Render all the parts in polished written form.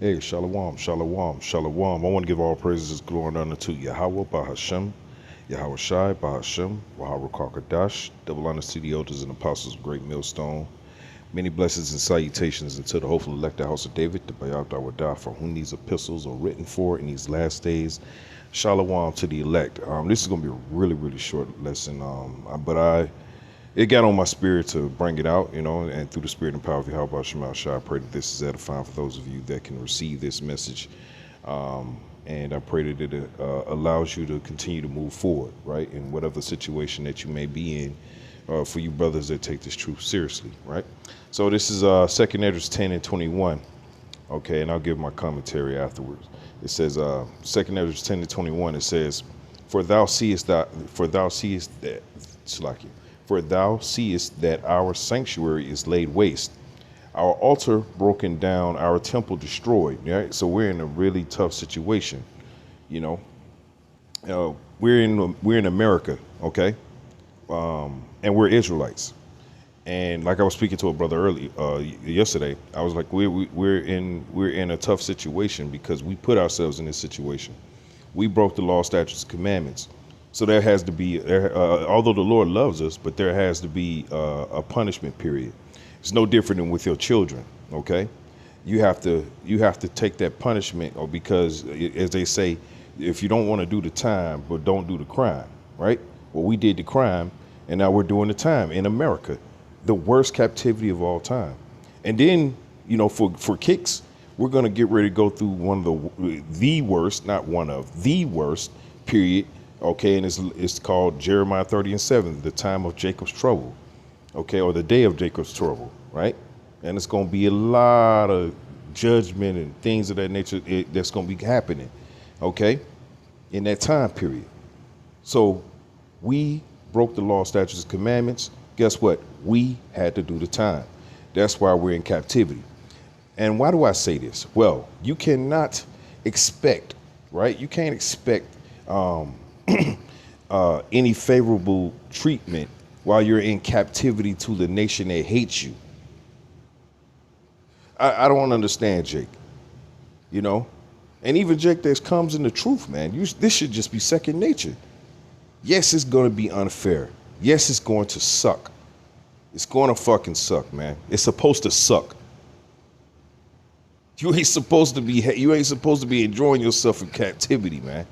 Hey, shalom, shalom, shalom. I want to give all praises, glory, and honor to Yahweh, Bahashem, Yahweh Shai, Bahashem, Wahara Kakadash, double honors to the elders and apostles of Great Millstone. Many blessings and salutations unto the hopeful elected house of David, the Bayab Dawadah, for whom these epistles are written for in these last days. Shalom to the elect. This is going to be a really, really short lesson, but it got on my spirit to bring it out, and through the spirit and power of Yahweh Shemal Shah, I pray that this is edifying for those of you that can receive this message. And I pray that it allows you to continue to move forward, right, in whatever situation that you may be in, for you brothers that take this truth seriously, right? So this is 2 Ezra 10 and 21, okay, and I'll give my commentary afterwards. It says, 2 Ezra 10 and 21, it says, For thou seest that, Salakia, for thou seest that our sanctuary is laid waste, our altar broken down, our temple destroyed. Right? So we're in a really tough situation. You know, we're in America, okay, and we're Israelites. And like I was speaking to a brother yesterday, I was like, we're in a tough situation because we put ourselves in this situation. We broke the law, statutes, and commandments. So there has to be, although the Lord loves us, but there has to be a punishment period. It's no different than with your children. Okay, you have to take that punishment, or because, as they say, if you don't want to do the time, but don't do the crime, right? Well, we did the crime, and now we're doing the time in America, the worst captivity of all time. And then, for kicks, we're gonna get ready to go through one of the worst, not one of the worst period. Okay, and it's called Jeremiah 30 and 7, the time of Jacob's trouble, okay, or the day of Jacob's trouble, right? And it's going to be a lot of judgment and things of that nature that's going to be happening, okay, in that time period. So we broke the law, statutes, and commandments. Guess what? We had to do the time. That's why we're in captivity. And why do I say this? Well, you cannot expect, right? You can't expect any favorable treatment while you're in captivity to the nation that hates you. I don't understand, Jake. And even Jake that comes in the truth, man. This should just be second nature. Yes, it's going to be unfair. Yes, it's going to suck. It's going to fucking suck, man. It's supposed to suck. You ain't supposed to be enjoying yourself in captivity, man.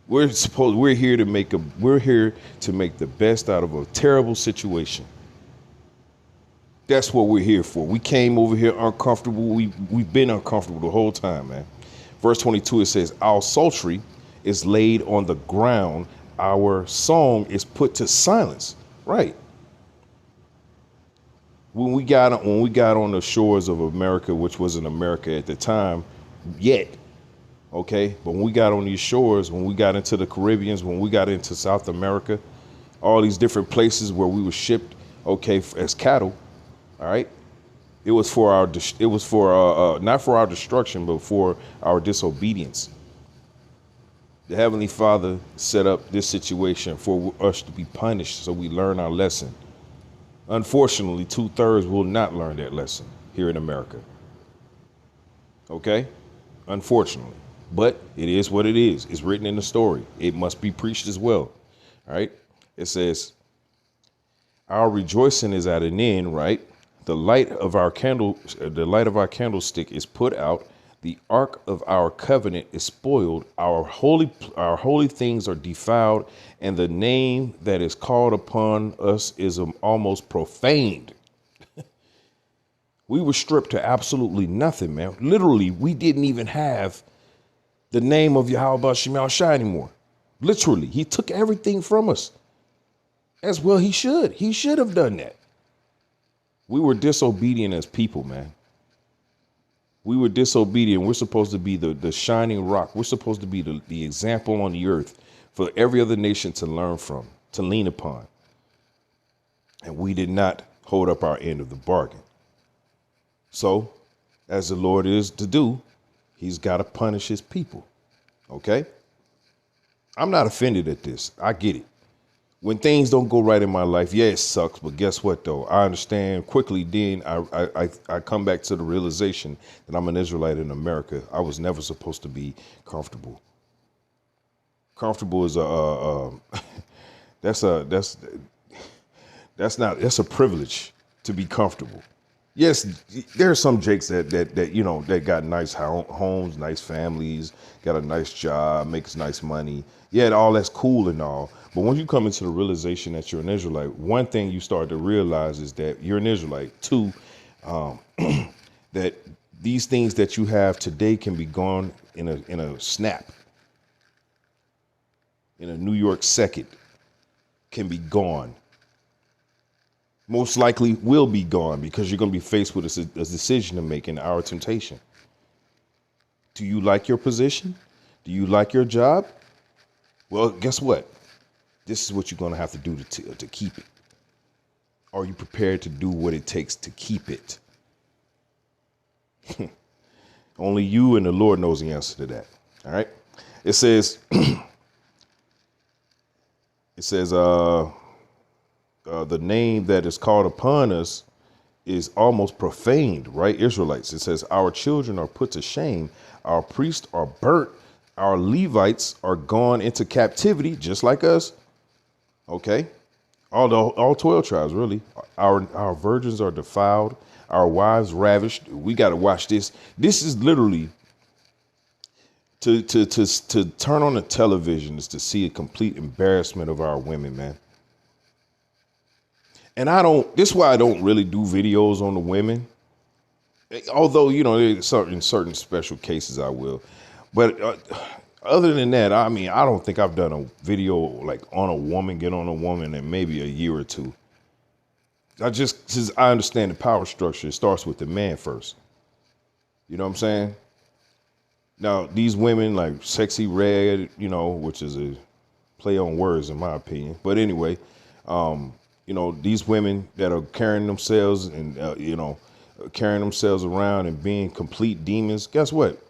We're here to make the best out of a terrible situation. That's what we're here for. We came over here uncomfortable. We've been uncomfortable the whole time, man. Verse 22, it says, Our psaltery is laid on the ground. Our song is put to silence. Right. When we got on the shores of America, which wasn't America at the time yet, okay, but when we got on these shores, when we got into the Caribbeans, when we got into South America, all these different places where we were shipped, okay, as cattle, all right, it was not for our destruction, but for our disobedience. The Heavenly Father set up this situation for us to be punished, so we learn our lesson. Unfortunately, 2/3 will not learn that lesson here in America. Okay, unfortunately. But it is what it is. It's written in the story. It must be preached as well. All right. It says, Our rejoicing is at an end, right? The light of our candlestick is put out. The ark of our covenant is spoiled. Our holy things are defiled, and the name that is called upon us is almost profaned. We were stripped to absolutely nothing, man. Literally, we didn't even have the name of Yahweh Shemal Shai anymore. Literally, he took everything from us. As well he should. He should have done that. We were disobedient as people, man. We were disobedient. We're supposed to be the shining rock. We're supposed to be the example on the earth for every other nation to learn from, to lean upon. And we did not hold up our end of the bargain. So, as the Lord is to do, he's got to punish his people. Okay? I'm not offended at this. I get it. when things don't go right in my life, yeah, it sucks. But guess what, though? I understand quickly. Then I come back to the realization that I'm an Israelite in America. I was never supposed to be comfortable. Comfortable is that's a that's a privilege to be comfortable. Yes, there are some Jakes that you know that got nice homes, nice families, got a nice job, makes nice money. Yeah, all that's cool and all. But when you come into the realization that you're an Israelite, one thing you start to realize is that you're an Israelite. Two, um, that these things that you have today can be gone in a snap, in a New York second, can be gone. Most likely will be gone because you're going to be faced with a decision to make in our temptation. Do you like your position? Do you like your job? Well, guess what? This is what you're going to have to do to keep it. Are you prepared to do what it takes to keep it? Only you and the Lord knows the answer to that. All right. It says, the name that is called upon us is almost profaned, right? Israelites. It says, our children are put to shame. Our priests are burnt. Our Levites are gone into captivity, just like us. Okay. All 12 tribes, really. Our virgins are defiled. Our wives ravished. We got to watch this. This is literally to turn on the television is to see a complete embarrassment of our women, man. And this is why I don't really do videos on the women. Although, you know, in certain special cases I will. But other than that, I mean, I don't think I've done a video like on a woman, get on a woman in maybe a year or two. Since I understand the power structure, it starts with the man first. You know what I'm saying? Now, these women like Sexy Red, you know, which is a play on words in my opinion. But anyway, you know, these women that are carrying themselves and, carrying themselves around and being complete demons. Guess what?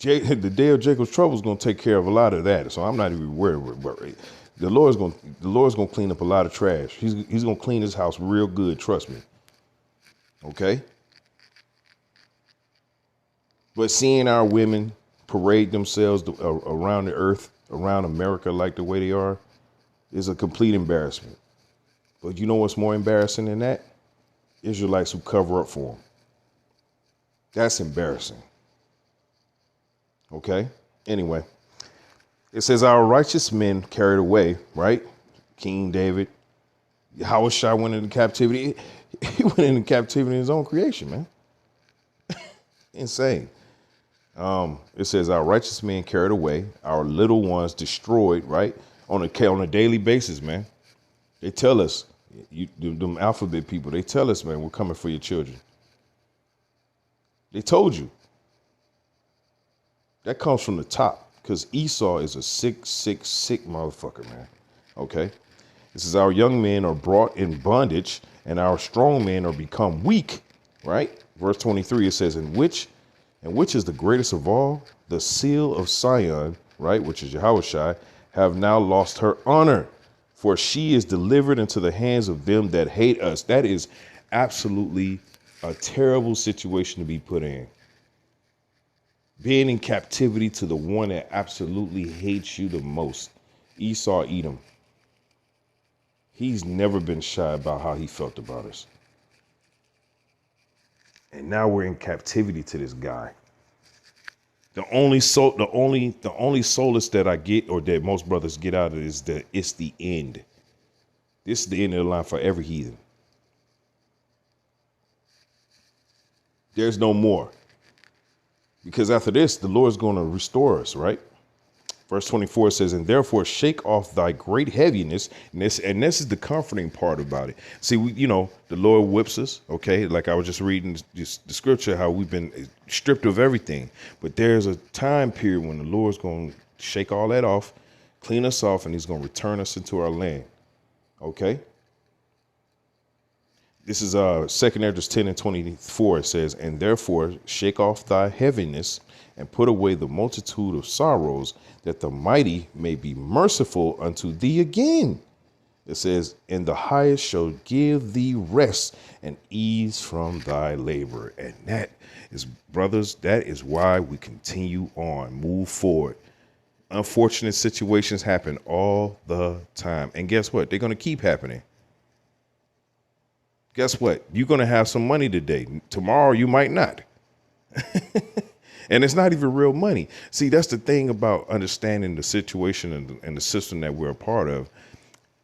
The day of Jacob's trouble is going to take care of a lot of that. So I'm not even worried. The Lord's going to clean up a lot of trash. He's going to clean his house real good. Trust me. Okay. But seeing our women parade themselves around the earth, around America, like the way they are, is a complete embarrassment. But you know what's more embarrassing than that? Israelites who cover up for them. That's embarrassing. Okay. Anyway, it says our righteous men carried away, right? King David, Yahushua went into captivity. He went into captivity in his own creation, man. Insane. It says our righteous men carried away, our little ones destroyed, right? On a daily basis, man. They tell us, them alphabet people, they tell us, man, we're coming for your children. They told you. That comes from the top because Esau is a sick motherfucker, man. Okay. This is our young men are brought in bondage and our strong men are become weak, right? Verse 23, it says, and which is the greatest of all? The seal of Sion, right? Which is Yahushua, have now lost her honor, for she is delivered into the hands of them that hate us. That is absolutely a terrible situation to be put in. Being in captivity to the one that absolutely hates you the most, Esau Edom. He's never been shy about how he felt about us. And now we're in captivity to this guy. The only solace that I get, or that most brothers get out of it, is that it's the end. This is the end of the line for every heathen. There's no more. Because after this, the Lord's going to restore us, right? Verse 24 says, and therefore shake off thy great heaviness. And this is the comforting part about it. See, the Lord whips us. OK, like I was just reading the scripture, how we've been stripped of everything. But there's a time period when the Lord's going to shake all that off, clean us off, and he's going to return us into our land. OK. This is 2 Ezra 10 and 24. It says, and therefore shake off thy heaviness and put away the multitude of sorrows, that the mighty may be merciful unto thee again. It says, and the highest shall give thee rest and ease from thy labor. And that is, brothers, that is why we continue on, move forward. Unfortunate situations happen all the time. And guess what? They're going to keep happening. Guess what? You're going to have some money today. Tomorrow, you might not. And it's not even real money. See, that's the thing about understanding the situation and the system that we're a part of.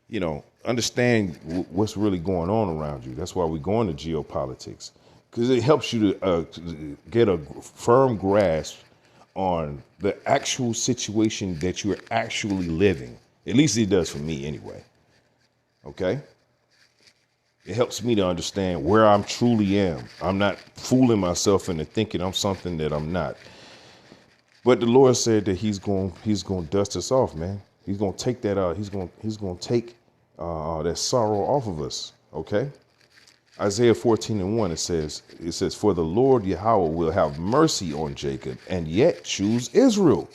You know, understand what's really going on around you. That's why we go into geopolitics, because it helps you to get a firm grasp on the actual situation that you're actually living. At least it does for me anyway. Okay. It helps me to understand where I'm truly am. I'm not fooling myself into thinking I'm something that I'm not. But the Lord said that he's going to dust us off, man. He's going to take that out. He's going to take that sorrow off of us. Okay. Isaiah 14 and 1, it says, for the Lord Yahweh will have mercy on Jacob and yet choose Israel.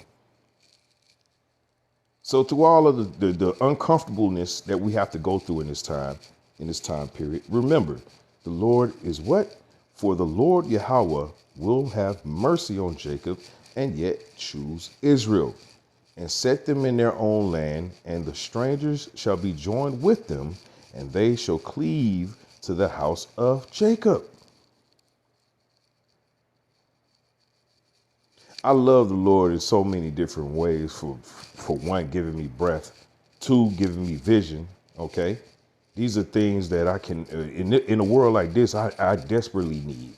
So through all of the uncomfortableness that we have to go through in this time period, remember, the Lord is what? For the Lord Yahweh will have mercy on Jacob and yet choose Israel, and set them in their own land, and the strangers shall be joined with them, and they shall cleave to the house of Jacob. I love the Lord in so many different ways. For one, giving me breath, two, giving me vision. Okay. These are things that I can, in a world like this, I desperately need.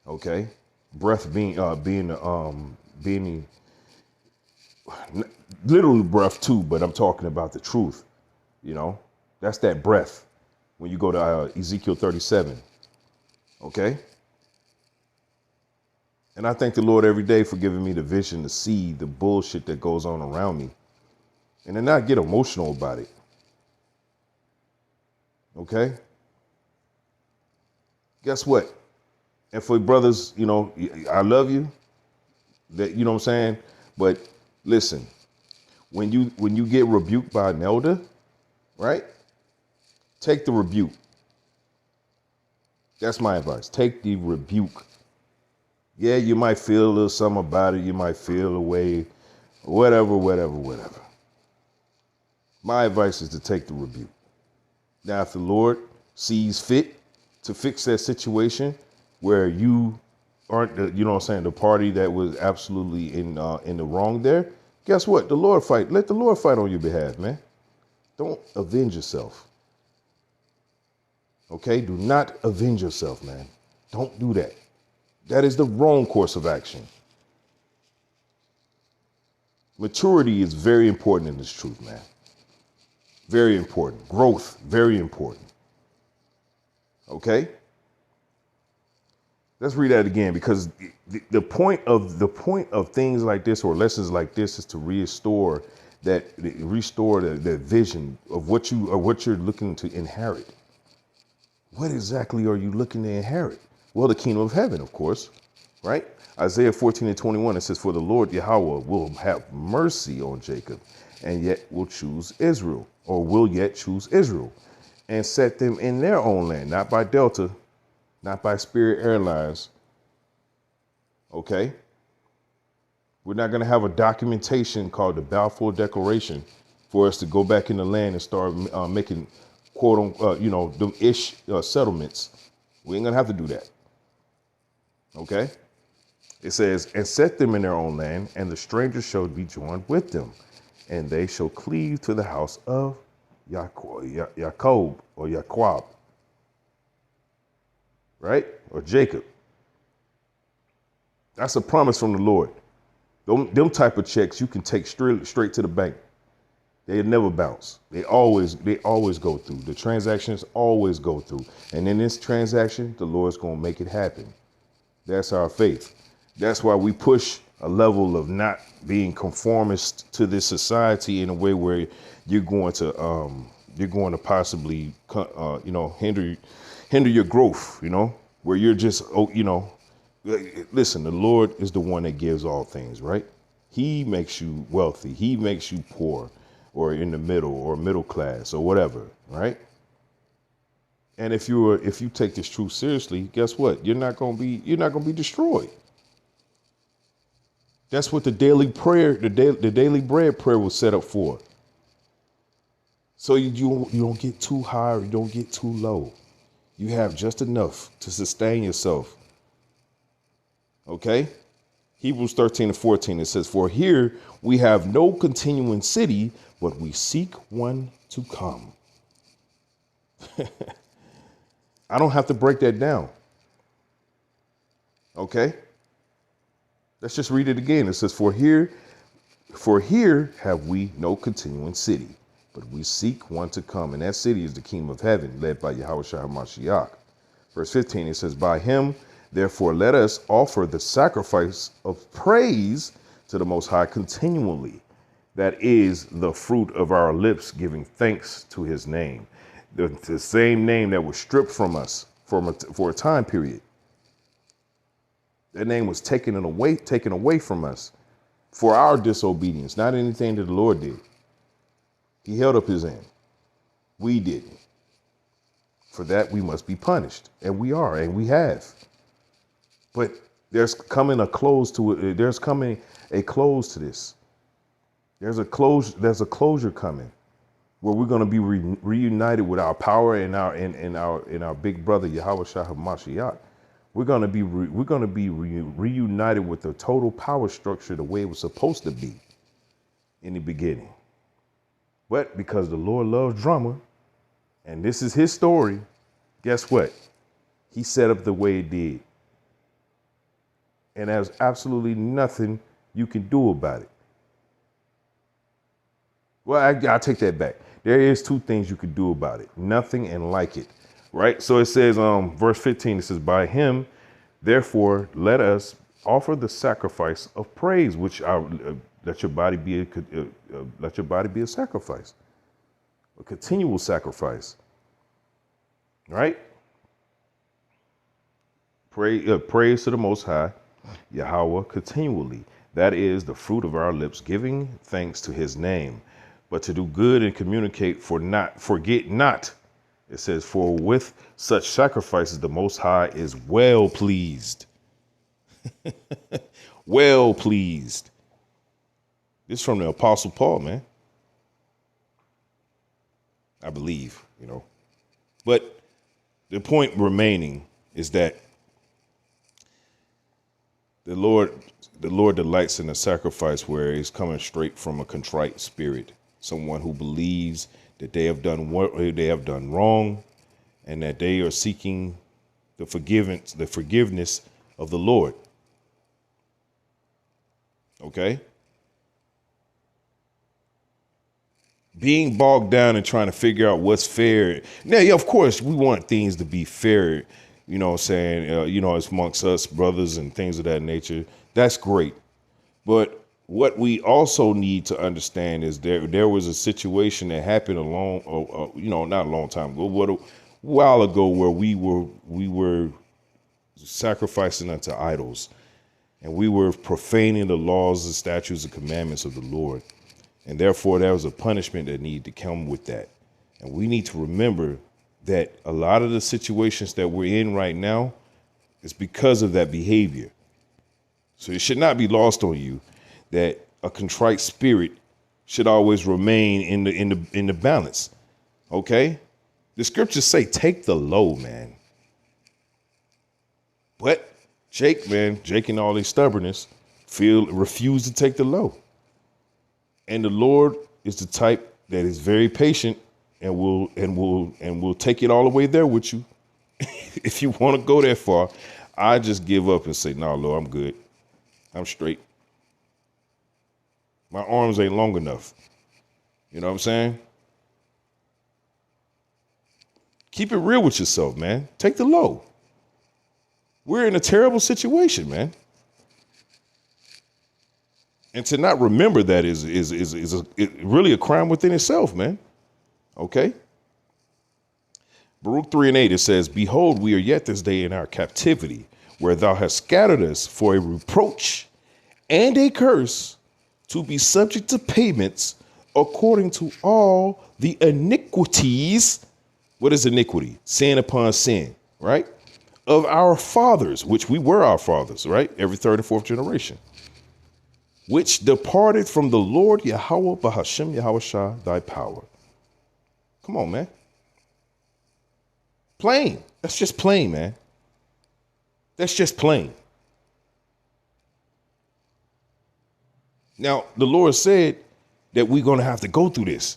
Okay. Breath being literally breath too, but I'm talking about the truth. You know, that's that breath when you go to Ezekiel 37. Okay. And I thank the Lord every day for giving me the vision to see the bullshit that goes on around me and then not get emotional about it. Okay. Guess what? And for brothers, you know, I love you. That, you know what I'm saying? But listen, when you get rebuked by an elder, right? Take the rebuke. That's my advice. Take the rebuke. Yeah, you might feel a little something about it. You might feel a way, whatever. My advice is to take the rebuke. Now, if the Lord sees fit to fix that situation where you aren't, you know what I'm saying, the party that was absolutely in the wrong there, guess what? The Lord fight. Let the Lord fight on your behalf, man. Don't avenge yourself. Okay? Do not avenge yourself, man. Don't do that. That is the wrong course of action. Maturity is very important in this truth, man. Very important. Growth, very important. Okay? Let's read that again, because the point of things like this or lessons like this is to restore the vision of what you're looking to inherit. What exactly are you looking to inherit? Well, the kingdom of heaven, of course, right? Isaiah 14 and 21, it says, for the Lord Yahweh will have mercy on Jacob and yet will choose Israel, or will yet choose Israel, and set them in their own land, not by Delta, not by Spirit Airlines. Okay? We're not going to have a documentation called the Balfour Declaration for us to go back in the land and start making quote unquote, them ish settlements. We ain't going to have to do that. Okay? It says, and set them in their own land, and the strangers shall be joined with them, and they shall cleave to the house of Jacob or Jacob, right? Or Jacob. That's a promise from the Lord. Them type of checks you can take straight to the bank. They never bounce. They always go through. The transactions always go through. And in this transaction, the Lord's going to make it happen. That's our faith. That's why we push a level of not being conformist to this society in a way where you're going to possibly, hinder your growth, where you're just, listen, the Lord is the one that gives all things, right? He makes you wealthy. He makes you poor or in the middle or middle class or whatever, right? And if you take this truth seriously, guess what? You're not going to be destroyed. That's what the daily prayer, the daily bread prayer was set up for. So you don't get too high or you don't get too low. You have just enough to sustain yourself. Okay? Hebrews 13:14, it says, "For here we have no continuing city, but we seek one to come." I don't have to break that down. Okay? Let's just read it again. It says, For here have we no continuing city, but we seek one to come. And that city is the kingdom of heaven, led by Yahushua HaMashiach. Verse 15, it says, "By him, therefore, let us offer the sacrifice of praise to the Most High continually. That is the fruit of our lips, giving thanks to his name." The same name that was stripped from us for a time period. That name was taken away from us for our disobedience, not anything that the Lord did. He held up his end. We didn't. For that, we must be punished. And we are, and we have. But there's coming a close to it. There's coming a close to this. There's a closure coming where we're going to be reunited with our power and our big brother Yahushua HaMashiach. We're going to be reunited with the total power structure the way it was supposed to be in the beginning. But because the Lord loves drama, and this is his story, guess what? He set up the way it did. And there's absolutely nothing you can do about it. Well, I'll take that back. There is two things you can do about it. Nothing and like it. Right? So it says, verse 15, it says, "By him, therefore, let us offer the sacrifice of praise, which let your body be a sacrifice, a continual sacrifice." Right? Praise to the Most High, Yahweh, continually. That is the fruit of our lips, giving thanks to his name. But to do good and communicate, forget not. It says, "For with such sacrifices the Most High is well pleased." Well pleased. This is from the Apostle Paul, man. I believe, But the point remaining is that the Lord delights in a sacrifice where it's coming straight from a contrite spirit, someone who believes that they have done wrong, and that they are seeking the forgiveness of the Lord. Okay? Being bogged down and trying to figure out what's fair. Now, yeah, of course, we want things to be fair, it's amongst us brothers and things of that nature. That's great. But what we also need to understand is there was a situation that happened not a long time ago, but a while ago, where we were sacrificing unto idols, and we were profaning the laws and statutes and commandments of the Lord. And therefore, there was a punishment that needed to come with that. And we need to remember that a lot of the situations that we're in right now is because of that behavior. So it should not be lost on you that a contrite spirit should always remain in the balance. Okay? The scriptures say, take the low, man. But Jake and all his stubbornness refused to take the low. And the Lord is the type that is very patient and will take it all the way there with you. If you want to go that far, I just give up and say, "No, Lord, I'm good. I'm straight. My arms ain't long enough." You know what I'm saying? Keep it real with yourself, man. Take the low. We're in a terrible situation, man. And to not remember that is really a crime within itself, man. Okay? Baruch 3 and 8, it says, behold, we are yet this day in our captivity, where thou hast scattered us for a reproach and a curse, to be subject to payments according to all the iniquities. What is iniquity? Sin upon sin, right? Of our fathers, which we were our fathers, right? Every third and fourth generation, which departed from the Lord Yahweh Bahashem Yahweh thy power. Come on, man. Plain. That's just plain, man. That's just plain. Now, the Lord said that we're going to have to go through this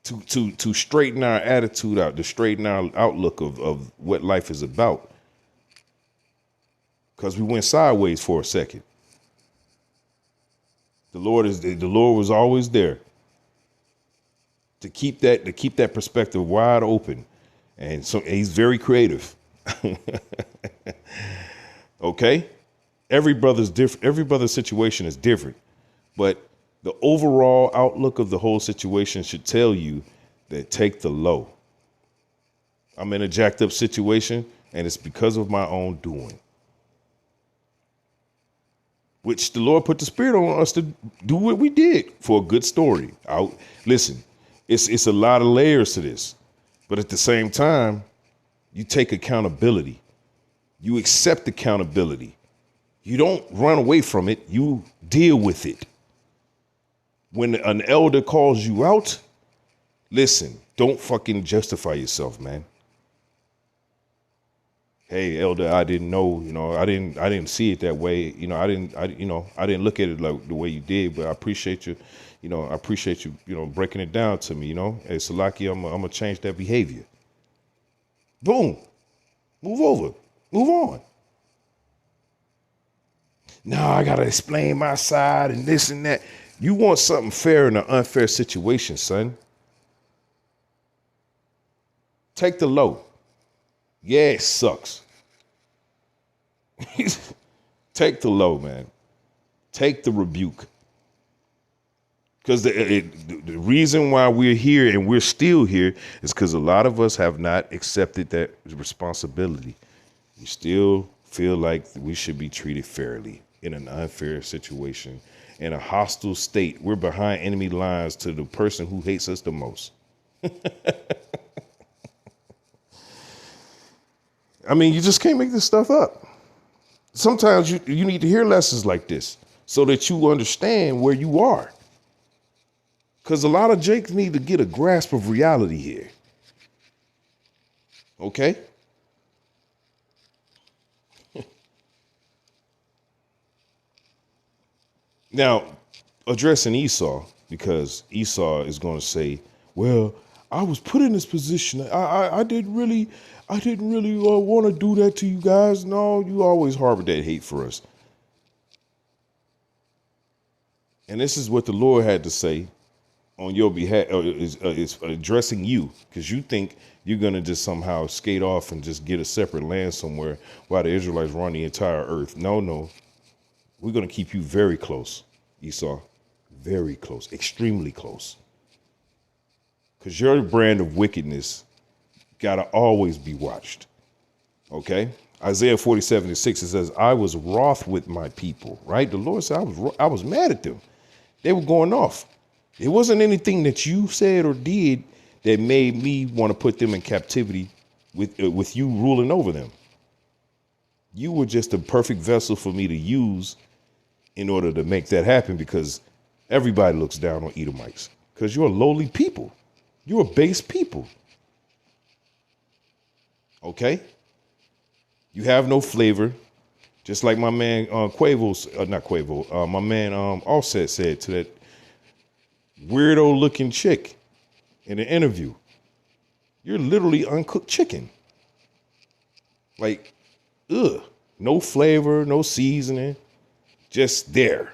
to straighten our attitude out, to straighten our outlook of what life is about. Because we went sideways for a second. The Lord was always there to keep that perspective wide open. And so he's very creative. Okay? Every brother's different. Every brother's situation is different, but the overall outlook of the whole situation should tell you that take the low. I'm in a jacked up situation, and it's because of my own doing, which the Lord put the Spirit on us to do what we did for a good story. Listen, it's a lot of layers to this, but at the same time, you take accountability. You accept accountability. You don't run away from it. You deal with it. When an elder calls you out, listen, don't fucking justify yourself, man. Hey, elder, I didn't know, I didn't see it that way. I didn't look at it like the way you did, but I appreciate you, breaking it down to me, Hey, Salaki, I'm going to change that behavior. Boom. Move over. Move on. Now I got to explain my side and this and that. You want something fair in an unfair situation, son. Take the low. Yeah, it sucks. Take the low, man. Take the rebuke. Because the reason why we're here and we're still here is because a lot of us have not accepted that responsibility. We still feel like we should be treated fairly in an unfair situation, in a hostile state. We're behind enemy lines to the person who hates us the most. I mean, you just can't make this stuff up. Sometimes you need to hear lessons like this so that you understand where you are. Because a lot of Jakes need to get a grasp of reality here. Okay? Now, addressing Esau, because Esau is going to say, well, I was put in this position. I didn't really want to do that to you guys. No, you always harbor that hate for us. And this is what the Lord had to say on your behalf, is addressing you, because you think you're going to just somehow skate off and just get a separate land somewhere while the Israelites run the entire earth. No. We're going to keep you very close, Esau. Very close, extremely close. Because your brand of wickedness got to always be watched. Okay? Isaiah 47:6, it says, I was wroth with my people, right? The Lord said, I was mad at them. They were going off. It wasn't anything that you said or did that made me want to put them in captivity with you ruling over them. You were just a perfect vessel for me to use in order to make that happen, because everybody looks down on Edomites because you're a lowly people. You're a base people. Okay? You have no flavor. Just like my man my man Offset said to that weirdo looking chick in an interview. You're literally uncooked chicken. Like, ugh. No flavor, no seasoning. Just there.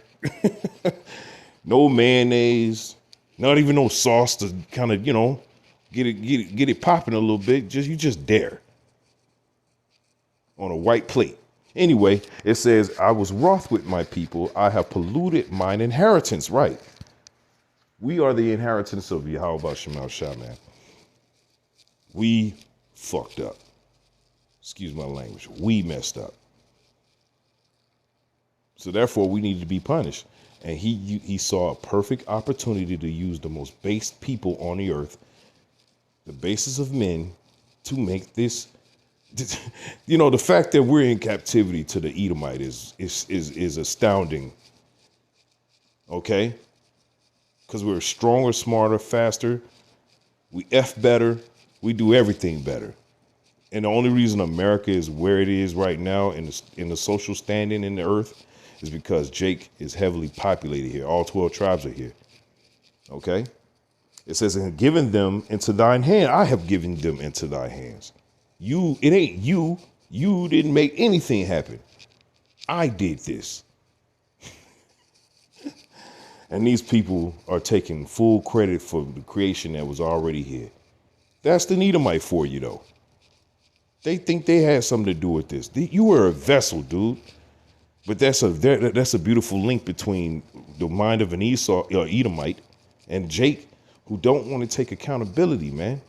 No mayonnaise, not even no sauce to kind of, get it popping a little bit. You just there on a white plate. Anyway, it says, I was wroth with my people. I have polluted mine inheritance. Right. We are the inheritance of Yahweh Shemal Shah, man. We fucked up. Excuse my language. We messed up. So therefore, we needed to be punished. And he saw a perfect opportunity to use the most based people on the earth, the basis of men, to make this. The fact that we're in captivity to the Edomite is astounding. Okay, because we're stronger, smarter, faster. We better. We do everything better. And the only reason America is where it is right now in the social standing in the earth is because Jake is heavily populated here. All 12 tribes are here. Okay? It says, and given them into thine hand, I have given them into thy hands. It ain't you. You didn't make anything happen. I did this. And these people are taking full credit for the creation that was already here. That's the Edomite for you, though. They think they had something to do with this. You were a vessel, dude. But that's a beautiful link between the mind of an Edomite and Jake, who don't want to take accountability, man.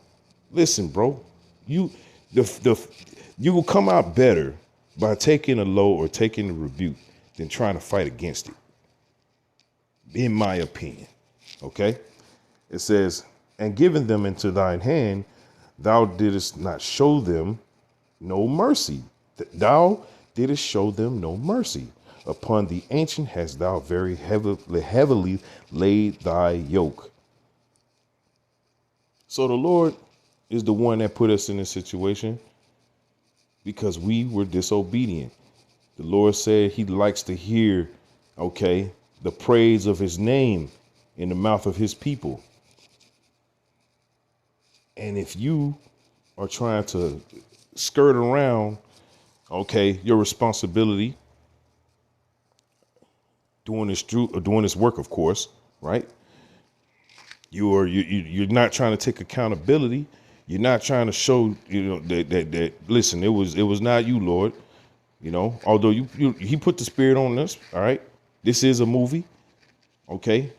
Listen, bro, you will come out better by taking a low or taking a rebuke than trying to fight against it, in my opinion. Okay? It says, and giving them into thine hand, thou didst not show them no mercy. Thou didst show them no mercy. Upon the ancient hast thou very heavily laid thy yoke. So the Lord is the one that put us in this situation because we were disobedient. The Lord said he likes to hear, the praise of his name in the mouth of his people. And if you are trying to skirt around, your responsibility, doing this work, of course, right? You're not trying to take accountability. You're not trying to show, that listen, it was not you, Lord. Although he put the spirit on us. All right, this is a movie, okay.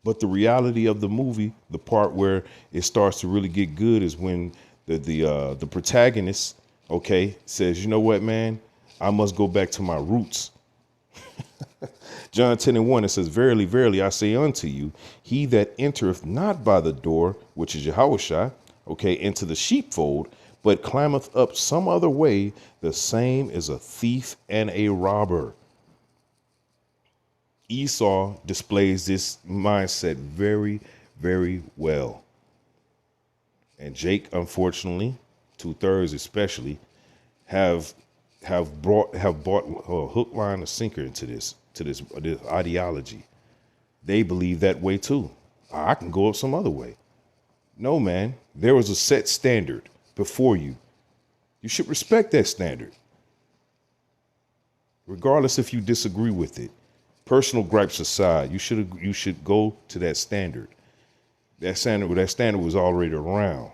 But the reality of the movie, the part where it starts to really get good, is when the protagonist, says, you know what, man, I must go back to my roots. John 10:1, it says, verily, verily, I say unto you, he that entereth not by the door, which is Yahushua, into the sheepfold, but climbeth up some other way, the same is a thief and a robber. Esau displays this mindset very, very well. And Jake, unfortunately, 2/3 especially, have bought hook, line, and sinker into this ideology. They believe that way too. I can go up some other way. No, man, there was a set standard before you. You should respect that standard, regardless if you disagree with it. Personal gripes aside, you should go to that standard. That standard was already around.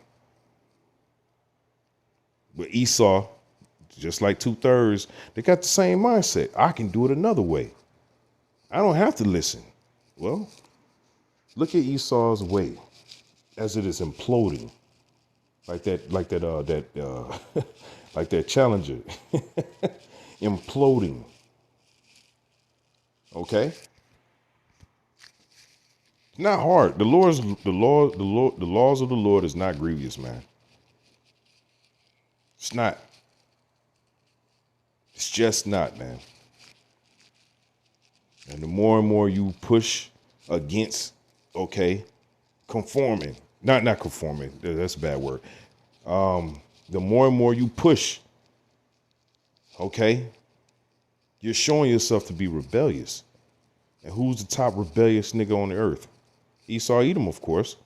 But Esau, just like 2/3, they got the same mindset. I can do it another way. I don't have to listen. Well, look at Esau's way as it is imploding, like that like that Challenger, imploding. Okay, not hard. The laws of the Lord is not grievous, man. It's not. It's just not, man. And the more and more you push against, conforming, not conforming, that's a bad word. The more and more you push, you're showing yourself to be rebellious. And who's the top rebellious nigga on the earth? Esau Edom, of course.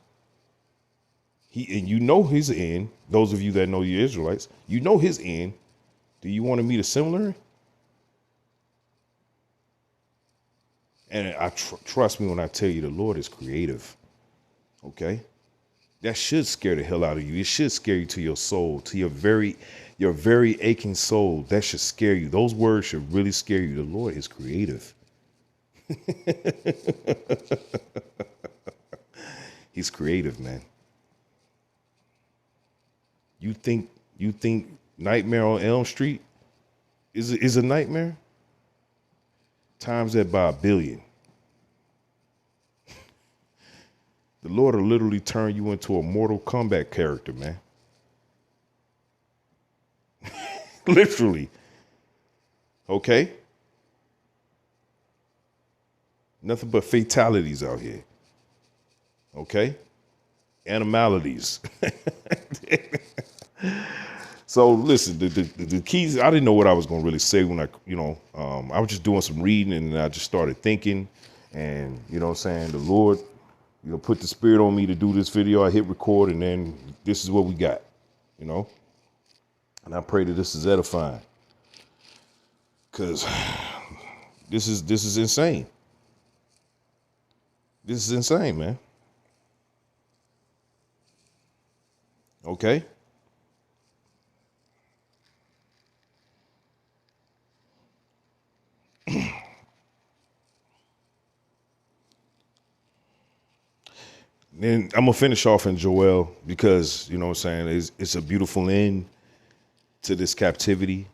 And you know his end. Those of you that know you Israelites, you know his end. Do you want to meet a similar? And trust me when I tell you, the Lord is creative. Okay? That should scare the hell out of you. It should scare you to your soul, to your very aching soul. That should scare you. Those words should really scare you. The Lord is creative. He's creative, man. You think Nightmare on Elm Street is a nightmare? Times that by a billion. The Lord will literally turn you into a Mortal Kombat character, man. Literally. Okay? Nothing but fatalities out here. Okay? Animalities. So listen, the keys. I didn't know what I was gonna really say when I was just doing some reading and I just started thinking, and what I'm saying, the Lord, put the spirit on me to do this video. I hit record, and then this is what we got, you know. And I pray that this is edifying, cause this is insane. This is insane, man. Okay. Then I'm gonna finish off in Joel because what I'm saying, it's a beautiful end to this captivity.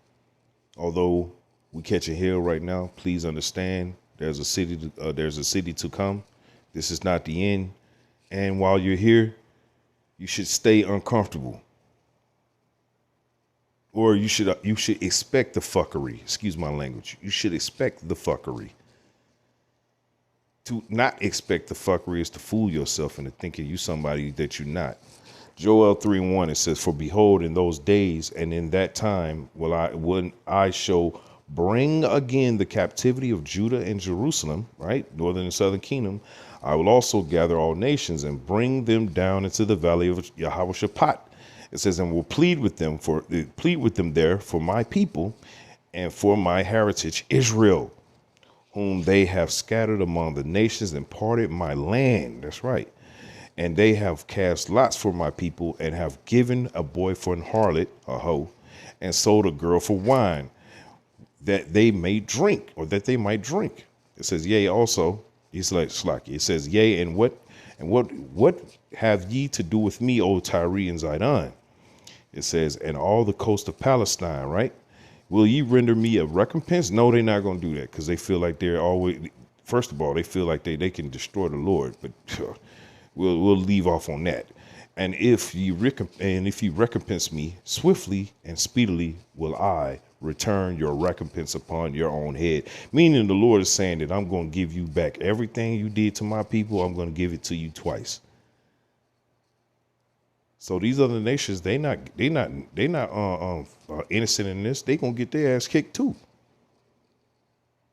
Although we catch a hill right now, please understand there's a city to come. This is not the end. And while you're here, you should stay uncomfortable, or you should expect the fuckery. Excuse my language. You should expect the fuckery. To not expect the fuckery is to fool yourself into thinking you somebody that you're not. Joel 3:1, it says, "For behold, in those days and in that time when I shall bring again the captivity of Judah and Jerusalem," right? Northern and southern kingdom. "I will also gather all nations and bring them down into the valley of Yahweh. It says, "And will plead with them there for my people and for my heritage Israel, whom they have scattered among the nations and parted my land." That's right. "And they have cast lots for my people and have given a boy for an harlot, a hoe, and sold a girl for wine, that they may drink," or that they might drink. It says, "Yea, also," he's like Slacky. It says, "Yea, and what have ye to do with me, O Tyre and Zidon?" It says, "And all the coast of Palestine," right? "Will ye render me a recompense?" No, they're not going to do that because they feel like they're always, first of all, they feel like they can destroy the Lord, but we'll leave off on that. "And if ye recompense me swiftly and speedily, will I return your recompense upon your own head." Meaning the Lord is saying that I'm going to give you back everything you did to my people. I'm going to give it to you twice. So these other nations, they not innocent in this. They gonna get their ass kicked too.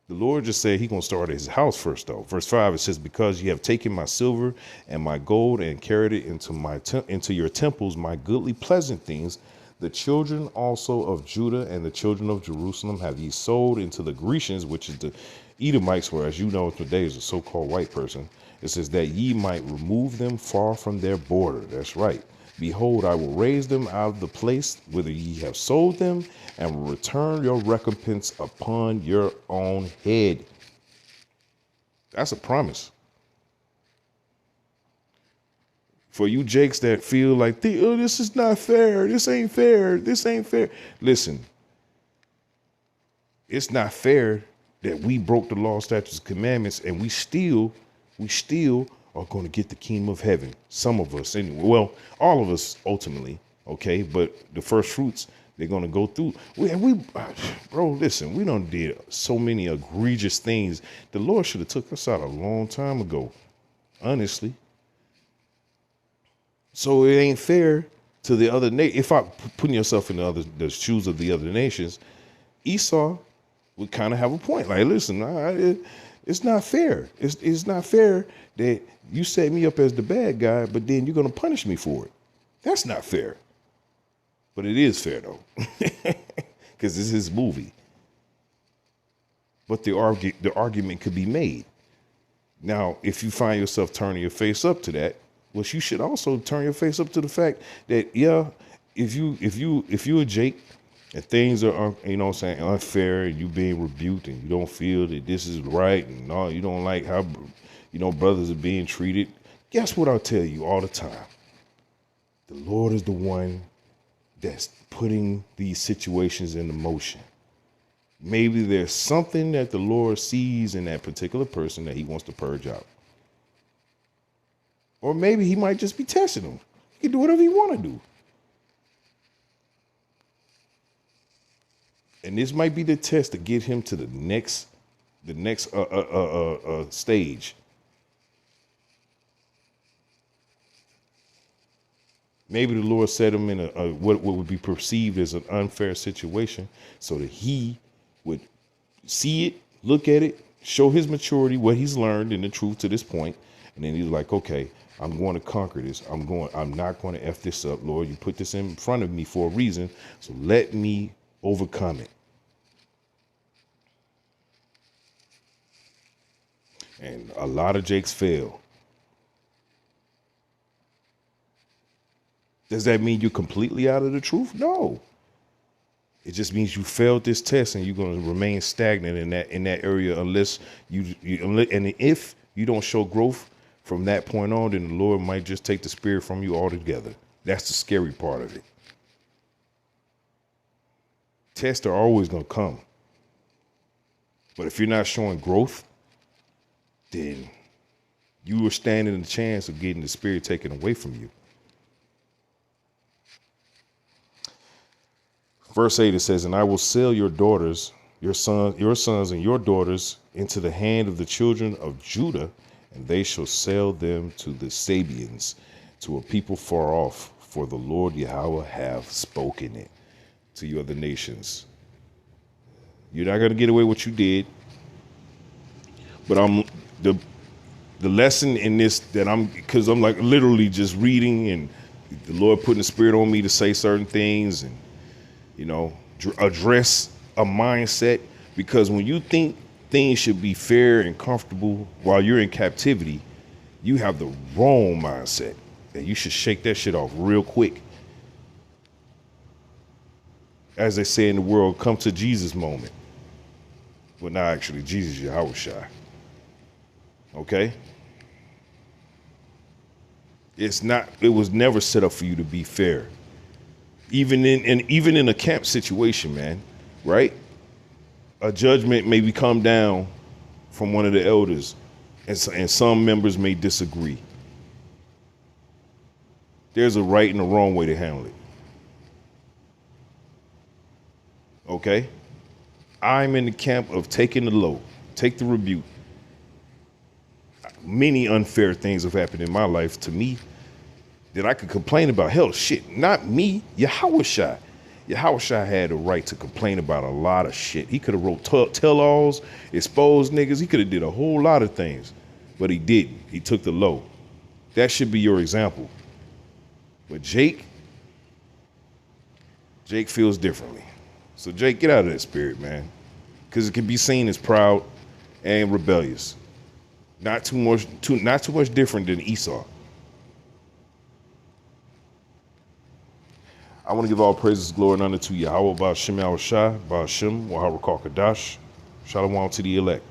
The Lord just said he gonna start at his house first though. Verse 5, it says, "Because ye have taken my silver and my gold and carried it into your temples, my goodly pleasant things, the children also of Judah and the children of Jerusalem have ye sold into the Grecians," which is the Edomites, where, as you know, today is a so-called white person. It says, "that ye might remove them far from their border." That's right. "Behold, I will raise them out of the place whither ye have sold them, and will return your recompense upon your own head." That's a promise. For you Jakes that feel like, "Oh, this is not fair. This ain't fair. This ain't fair." Listen, it's not fair that we broke the law, statutes, and commandments, and we still are going to get the kingdom of heaven. Some of us, anyway. Well, all of us ultimately, okay? But the first fruits, they're going to go through. Bro, listen, we done did so many egregious things. The Lord should have took us out a long time ago, honestly. So it ain't fair to the other if I putting yourself in the shoes of the other nations, Esau would kind of have a point. Like, listen, it's not fair. It's not fair that you set me up as the bad guy, but then you're going to punish me for it. That's not fair. But it is fair, though, because it's his movie. But the argument could be made. Now, if you find yourself turning your face up to that, well, you should also turn your face up to the fact that, yeah, if you're a Jake and things are, unfair, and you being rebuked, and you don't feel that this is right, and no, you don't like how, brothers are being treated. Guess what I'll tell you all the time? The Lord is the one that's putting these situations into motion. Maybe there's something that the Lord sees in that particular person that he wants to purge out. Or maybe he might just be testing them. He can do whatever he want to do. And this might be the test to get him to the next stage. Maybe the Lord set him in a what would be perceived as an unfair situation so that he would see it, look at it, show his maturity, what he's learned in the truth to this point. And then he's like, okay, I'm going to conquer this. I'm not going to F this up, Lord. You put this in front of me for a reason. So let me overcome it. And a lot of Jakes fail. Does that mean you're completely out of the truth? No. It just means you failed this test and you're going to remain stagnant in that area unless and if you don't show growth from that point on, then the Lord might just take the spirit from you altogether. That's the scary part of it. Tests are always going to come. But if you're not showing growth, then you are standing a chance of getting the spirit taken away from you. Verse 8, it says, and I will sell your daughters, your sons and your daughters into the hand of the children of Judah, and they shall sell them to the Sabeans, to a people far off, for the Lord Yahweh have spoken it to you other nations. You're not going to get away with what you did. But the lesson in this because I'm like literally just reading and the Lord putting the spirit on me to say certain things and, address a mindset, because when you think things should be fair and comfortable while you're in captivity, you have the wrong mindset and you should shake that shit off real quick. As they say in the world, come to Jesus moment. Well, not actually Jesus, Yahushua. Okay? It was never set up for you to be fair. Even in a camp situation, man, right? A judgment may come down from one of the elders, and some members may disagree. There's a right and a wrong way to handle it. Okay? I'm in the camp of taking the low, take the rebuke. Many unfair things have happened in my life to me that I could complain about. Hell, shit, not me, Yahushua. Yahushua had a right to complain about a lot of shit. He could have wrote tell-alls, exposed niggas. He could have did a whole lot of things, but he didn't. He took the low. That should be your example. But Jake feels differently. So Jake, get out of that spirit, man, because it can be seen as proud and rebellious. Not too much different than Esau. I want to give all praises, glory, and honor to Yahweh, Ba'ashem Yahushua, Ba'ashem, Waharakah Kadash. Shalom to the elect.